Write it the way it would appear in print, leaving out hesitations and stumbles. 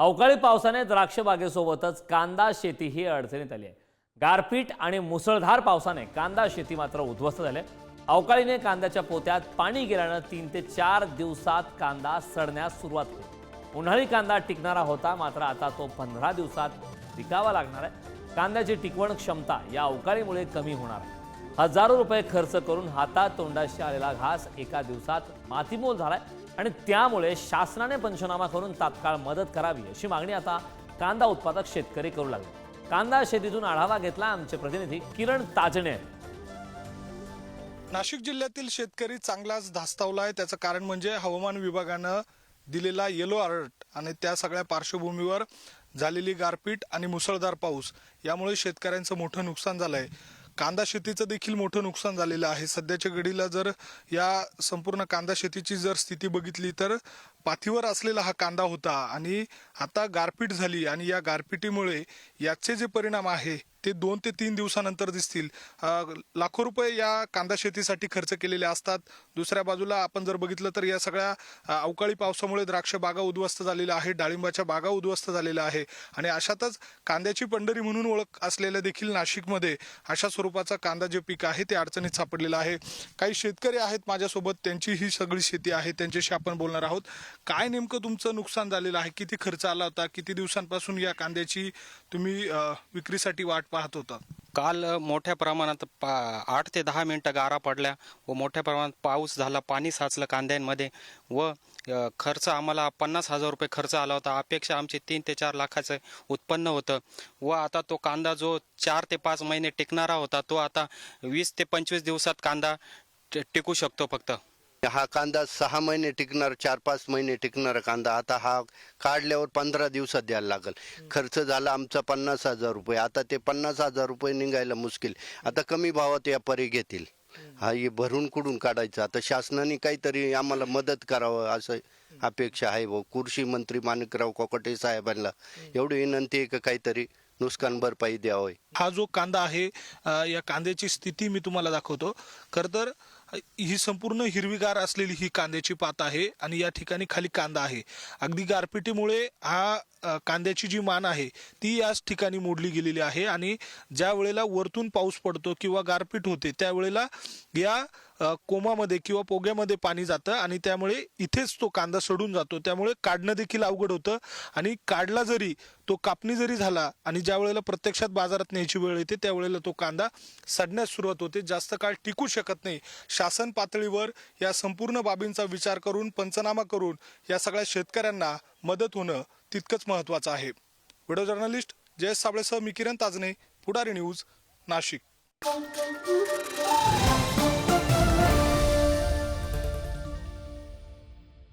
अवकाळी पावसाने द्राक्ष बागेसोबतच कांदा शेतीही अडचणीत आली आहे। गारपीट आणि मुसळधार पावसाने कांदा शेती मात्र उद्ध्वस्त झाली। अवकाळीने कांद्याच्या पोत्यात पाणी गेल्यानं 3 ते 4 दिवसात कांदा सडण्यास सुरुवात होईल। उन्हाळी कांदा टिकणारा होता, मात्र आता तो 15 दिवसात विकावा लागणार आहे। कांद्याची टिकवण क्षमता या अवकाळीमुळे कमी होणार आहे। हजारो रुपये खर्च करून हातात तोंडाशी आलेला घास एका दिवसात मातीमोल झालाय आणि त्यामुळे शासनाने पंचनामा करून तात्काळ मदत करावी अशी मागणी आता कांदा उत्पादक शेतकरी करू लागले। कांदा शेतीतून आढावा घेतला आमचे प्रतिनिधी किरण ताजणे। नाशिक जिल्ह्यातील शेतकरी चांगलाच धास्तावला आहे। त्याचं कारण म्हणजे हवामान विभागानं दिलेला येलो अलर्ट आणि त्या सगळ्या पार्श्वभूमीवर झालेली गारपीट आणि मुसळधार पाऊस यामुळे शेतकऱ्यांचं मोठं नुकसान झालंय। कांदा शेतीचं देखील मोठं नुकसान झालेलं आहे। सध्याच्या घडीला जर या संपूर्ण कांदा शेतीची जर स्थिती बघितली तर पाथीवर असलेला हा कांदा होता आणि आता गारपीट झाली आणि या गारपिटीमुळे याचे जे परिणाम आहे ते 2 ते 3 दिवसानंतर दिसतील। लाखो रुपये या कांदा शेतीसाठी खर्च केलेले असतात। दुसऱ्या बाजूला आपण जर बघितलं तर या सगळ्या अवकाळी पावसामुळे द्राक्ष बागा उद्ध्वस्त झालेल्या आहेत, डाळिंबाच्या बागा उद्ध्वस्त झालेल्या आहे आणि अशातच कांद्याची पंढरी म्हणून ओळख असलेल्या देखील नाशिकमध्ये अशा स्वरूपाचा कांदा जे पीक आहे ते अडचणीत सापडलेलं आहे। काही शेतकरी आहेत माझ्यासोबत, त्यांची ही सगळी शेती आहे, त्यांच्याशी आपण बोलणार आहोत। काय नेमकं तुमचं नुकसान झालेलं आहे? किती खर्च आला होता? किती दिवसांपासून या कांद्याची तुम्ही विक्रीसाठी वाट पाहत होता? काल मोठ्या प्रमाणात 8 ते 10 मिनिटं गारा पडल्या व मोठ्या प्रमाणात पाऊस झाला, पाणी साचलं कांद्यांमध्ये व खर्च आम्हाला 50,000 रुपये खर्च आला होता। अपेक्षा आमची 3 ते 4 लाखाचं उत्पन्न होतं व आता तो कांदा जो 4 ते 5 महिने टिकणारा होता तो आता 20 ते 25 दिवसात कांदा टिकू शकतो फक्त। हा कांदा 6 महिने टिकणार, 4-5 महिने टिकणारा कांदा आता हा काढल्यावर 15 दिवसात द्यायला लागल। खर्च झाला आमचा 50,000 रुपये, आता ते 50,000 रुपये निघायला मुश्किल। आता कमी भावात व्यापारी घेतील, हा हे भरून कुठून काढायचं? आता शासनाने काहीतरी आम्हाला मदत करावं असं अपेक्षा आहे। व कृषी मंत्री माणिकराव कोकाटे साहेबांना एवढी विनंती आहे की काहीतरी नुकसान भरपाई द्यावी। हा जो कांदा आहे या कांद्याची स्थिती मी तुम्हाला दाखवतो। खरं तर ही संपूर्ण हिरवीगार असलेली ही कांद्याची पात आहे आणि या ठिकाणी खाली कांदा आहे। अगदी गारपिटीमुळे हा कांद्याची जी मान आहे ती याच ठिकाणी मोडली गेलेली आहे आणि ज्या वेळेला वरतून पाऊस पडतो किंवा गारपीट होते त्यावेळेला या कोमामध्ये किंवा पोग्यामध्ये पाणी जातं आणि त्यामुळे इथेच तो कांदा सडून जातो। त्यामुळे काढणं देखील अवघड होतं आणि काढला जरी तो कापणी जरी झाला आणि ज्या वेळेला प्रत्यक्षात बाजारात न्यायची वेळ येते त्यावेळेला तो कांदा सडण्यास सुरुवात होते, जास्त काळ टिकू शकत नाही। शासन पातळीवर या संपूर्ण बाबींचा विचार करून पंचनामा करून या सगळ्या शेतकऱ्यांना मदत होणं तितकंच महत्त्वाचं आहे। व्हिडिओ जर्नलिस्ट जयेश साबळेसह मी किरण ताजणे, पुढारी न्यूज, नाशिक।